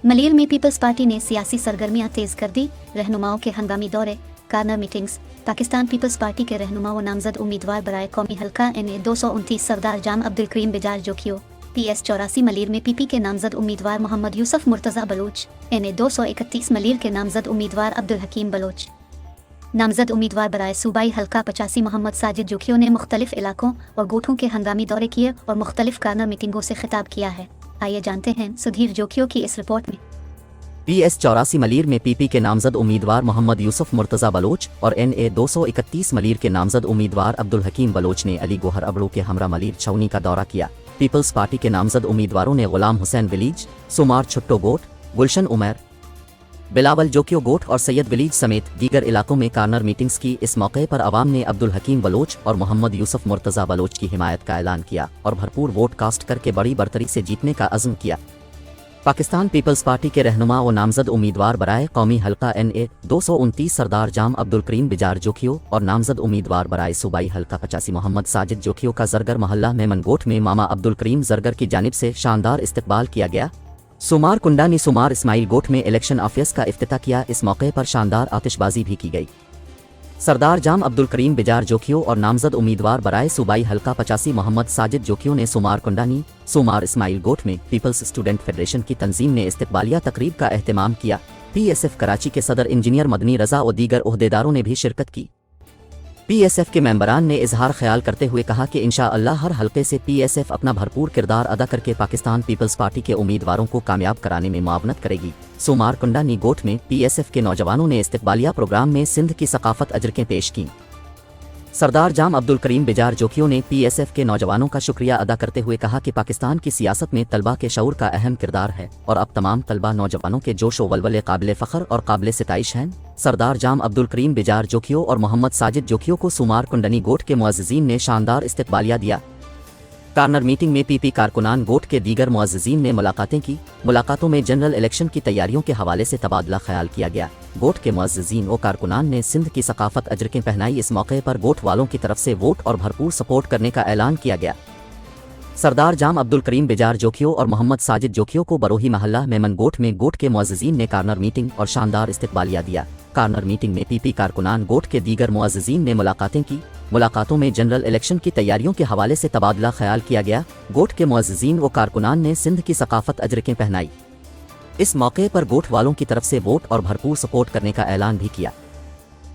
मलेर में peoples party ने सियासी सरगर्मियां तेज कर दी, रहनुमाओं के हंगामी दौरे, कार्नर मीटिंग्स। पाकिस्तान पीपल्स पार्टी के रहनुमा व नामजद उम्मीदवार बराए कौमी हल्का NA 229 सरदार जाम अब्दुल करीम बिजार जोखियो PS 84 मलेर में PP के नामजद उम्मीदवार मोहम्मद यूसुफ मुर्तज़ा बलोच, NA 231 मलेर के नामजद उम्मीदवार अब्दुल हकीम बलोच। नामजद उम्मीदवार बराए सूबाई हल्का 85 मोहम्मद साजिद जोखियो ने मुख्तलिफ इलाकों और गोठों के हंगामी दौरे किए और मुख्तलिफ कार्नर मीटिंगों से खिताब किया है। आइए जानते हैं सुधीर जोखियो की इस रिपोर्ट में। PS 84 मलीर में PP के नामजद उम्मीदवार मोहम्मद यूसुफ मुर्तज़ा बलोच और NA 231 मलीर के नामजद उम्मीदवार अब्दुल हकीम बलोच ने अली गोहर अबड़ू के हमरा मलीर छौनी का दौरा किया। पीपल्स पार्टी के नामजद उम्मीदवारों ने गुलाम हुसैन विलीज, सुमार छुट्टो गोट, गुलशन उमर, बिलावल जोकियो गोट और सैयद विलीज समेत दीगर इलाकों में कार्नर मीटिंग्स की। इस मौके पर अवाम ने अब्दुल हकीम बलोच और मोहम्मद यूसुफ मुर्तज़ा बलोच की हिमायत का ऐलान किया और भरपूर वोट कास्ट करके बड़ी बरतरी से जीतने का अज़्म किया। पाकिस्तान पीपल्स पार्टी के रहनुमा व नामजद उम्मीदवार बराए कौमी हल्का NA 229 सरदार जाम अब्दुल करीम बिजार जोखियो और नामजद उम्मीदवार बराए सूबाई हल्का 85 मोहम्मद साजिद जोखियो का जरगर मोहल्ला मेमनगोट में मामा अब्दुल करीम जरगर की जानिब से शानदार इस्तकबाल किया गया। सुमार कुंडानी सुमार इस्माइल गोट में इलेक्शन ऑफिस का इफ्तिताह किया। इस मौके पर शानदार आतिशबाजी भी की गई। सरदार जाम अब्दुल करीम बिजार जोखियो और नामजद उम्मीदवार बराए सूबाई हल्का 85 मोहम्मद साजिद जोखियो ने सुमार कुंडानी सुमार इस्माइल गोट में पीपल्स स्टूडेंट फेडरेशन की तंजीम ने इस्तकबालिया तकरीब का एहतमाम किया। PSF कराची के सदर इंजीनियर मदनी रजा और दीगर ओहदेदारों ने भी शिरकत की। PSF के मेंबरान ने इजहार ख्याल करते हुए कहा कि इंशाअल्लाह हर हल्के से PSF अपना भरपूर किरदार अदा करके पाकिस्तान पीपल्स पार्टी के उम्मीदवारों को कामयाब कराने में मुआवनत करेगी। सुमार कुंडानी गोट में PSF के नौजवानों ने इस्तकबालिया प्रोग्राम में सिंध की सकाफत अजरकें पेश की। सरदार जाम अब्दुल करीम बिजार जोखियो ने PSF के नौजवानों का शुक्रिया अदा करते हुए कहा कि पाकिस्तान की सियासत में तलबा के शऊर का अहम किरदार है और अब तमाम तलबा नौजवानों के जोश व वलवले काबिल फ़ख्र और काबिल सिताइश हैं। सरदार जाम अब्दुल करीम बिजार जोखियो और मोहम्मद साजिद जोखियो को सुमार कुंडनी गोट के मुअज़्ज़िज़ीन ने शानदार इस्तकबालिया दिया। कार्नर मीटिंग में PP कारकुनान गोट के दीगर मुअज़्ज़िज़ीन ने मुलाकातें की। मुलाकातों में जनरल इलेक्शन की तैयारियों के हवाले से तबादला ख्याल किया गया। गोट के मुअज़्ज़िज़ीन व कारकुनान ने सिंध की सकाफत अजरकें पहनाई। इस मौके पर गोट वालों की तरफ से वोट और भरपूर सपोर्ट करने का ऐलान किया गया। सरदार जाम अब्दुल करीम बिजार जोखियो और मोहम्मद साजिद जोखियो को बरोही महल्ला मेमनगोट में गोट के मुअज़्ज़िज़ीन ने कार्नर मीटिंग और शानदार इस्तकबालिया दिया। कार्नर मीटिंग में PP कारकुनान गोट के दीगर मुअज़्ज़िज़ीन ने मुलाकातें की। मुलाकातों में जनरल इलेक्शन की तैयारियों के हवाले से तबादला ख्याल किया गया। गोट के मुअज़्ज़िज़ीन व कारकुनान ने सिंध की सकाफत अजरकें पहनाई। इस मौके पर गोट वालों की तरफ से वोट और भरपूर सपोर्ट करने का ऐलान भी किया।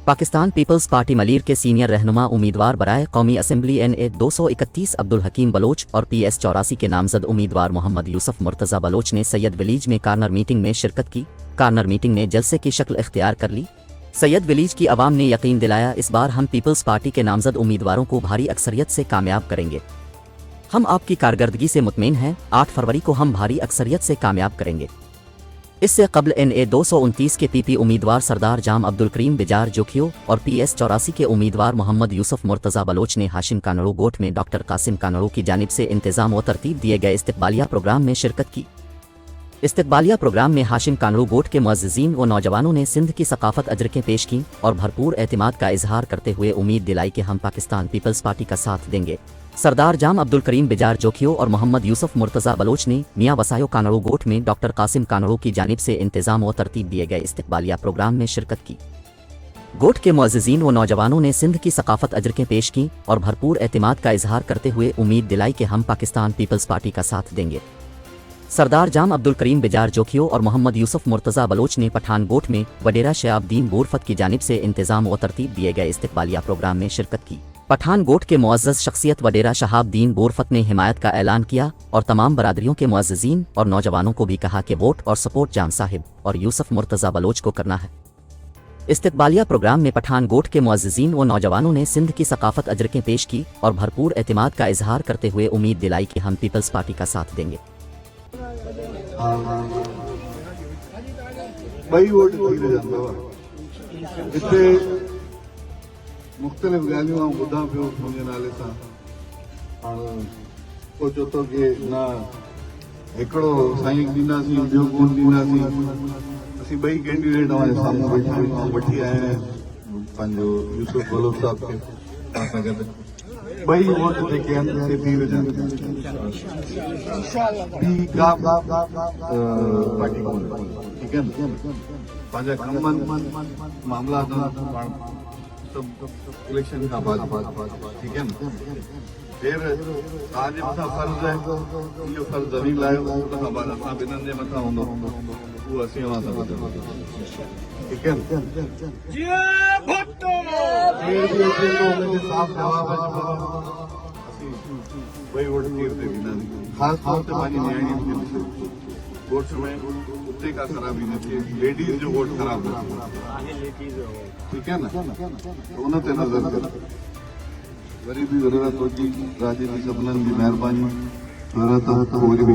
पाकिस्तान पीपल्स पार्टी मलीर के सीनियर रहनुमा उम्मीदवार बराए कौमी असम्बली NA 231 अब्दुल हकीम बलोच और PS 84 के नामजद उम्मीदवार मोहम्मद यूसुफ मुर्तज़ा बलोच ने सैयद विलीज में कार्नर मीटिंग में शिरकत की। कार्नर मीटिंग ने जलसे की शक्ल इख्तियार कर ली। सैयद विलीज की आवाम ने यकीन दिलाया, इस बार हम पीपल्स पार्टी के नामजद उम्मीदवारों को भारी अक्सरियत से कामयाब करेंगे। हम आपकी कारकर्दगी से मुतमईन हैं। 8 फरवरी को हम भारी अक्सरियत से कामयाब करेंगे। इससे कबल NA 229 के PP उम्मीदवार सरदार जाम अब्दुल करीम बिजार जोखियो और PS 84 के उम्मीदवार मोहम्मद यूसुफ मुर्तज़ा बलोच ने हाशिम कानड़ू गोट में डॉक्टर कासिम कानड़ू की जानिब से इंतज़ाम व तरतीब दिए गए इस्तकबालिया प्रोग्राम में शिरकत की। इस्तकबालिया प्रोग्राम में हाशिम कानड़ू गोट के मुअज़्ज़िज़ीन व नौजवानों ने सिंध की सकाफत अजरकें पेश की और भरपूर एतमाद का इजहार करते हुए उम्मीद दिलाई कि हम पाकिस्तान पीपल्स पार्टी का साथ देंगे। सरदार जाम अब्दुल करीम बिजार जोखियो और मोहम्मद यूसुफ मुर्तज़ा बलोच ने मियाँ वसायो कानड़ू गोट में डॉक्टर कासिम कानड़ू की जानिब से इंतज़ाम व तरतीब दिए गए इस्तकबालिया प्रोग्राम में शिरकत की। गोट के मुअज़्ज़िज़ीन व नौजवानों ने सिंध की सकाफत अजरकें पेश की और भरपूर एतमाद का इजहार करते हुए उम्मीद दिलाई कि हम पाकिस्तान पीपल्स पार्टी का साथ देंगे। सरदार जाम अब्दुल करीम बिजार जोखियो और मोहम्मद यूसुफ मुर्तज़ा बलोच ने पठानकोट में वडेरा शहाबुद्दीन बोरफत की जानिब से इंतज़ाम व तरतीब दिए गए इस्तकबालिया प्रोग्राम में शिरकत की। पठानकोट के मुअज़्ज़ज़ शख्सियत वडेरा शहाबुद्दीन बोरफत ने हिमायत का ऐलान किया और तमाम बरादरियों के मुअज़्ज़िज़ीन और नौजवानों को भी कहा कि वोट और सपोर्ट जाम साहिब और यूसुफ मुर्तज़ा बलोच को करना है। इस्तकबालिया प्रोग्राम में पठानकोट के मुअज़्ज़िज़ीन व नौजवानों ने सिंध की सकाफत अजरकें पेश की और भरपूर एतमाद का इजहार करते हुए उम्मीद दिलाई कि हम पीपल्स पार्टी का साथ देंगे। मुख्तलिफ ॻाल्हियूं ॿुधां पियो मुंहिंजे नाले सां। हाणे को चओ थो कि न हिकिड़ो साईं ॾींदासीं ॿियो कोन ॾींदासीं। असीं ॿई कैंडिडेट तव्हांजे साम्हूं वेठा आहियूं। वठी आया आहिनि पंहिंजो यूसुफ बलोच साहिब खे असां गॾु। ॿई वोट जेके आहिनि से थी वञनि ॿी का पार्टी कोन ठीकु आहे न पंहिंजा कमनि मामला सभु इलेक्शन खां बाद ठीकु आहे न फिर तव्हांजे मथां फर्ज़ आहे इहो फर्ज़ ज़मीन लाहियो उन खां बाद असां ॿिन्हिनि जे मथां हूंदो उहो असीं अवां सां ॿुधंदो ठीकु आहे न साफ़ जवाब आहे असीं ॿई वोट तीर ते ॾींदासीं ख़ासि तौर ते पंहिंजी न्याणी खे वोट में उते का ख़राबी न थिए लेडीज़ जो वोट ख़राब न थिए ठीकु आहे न त उन ते नज़र कयो वरी बि ज़रूरत हुजे राजनीति सभिनीनि जी महिरबानी ज़रूरत वरी बि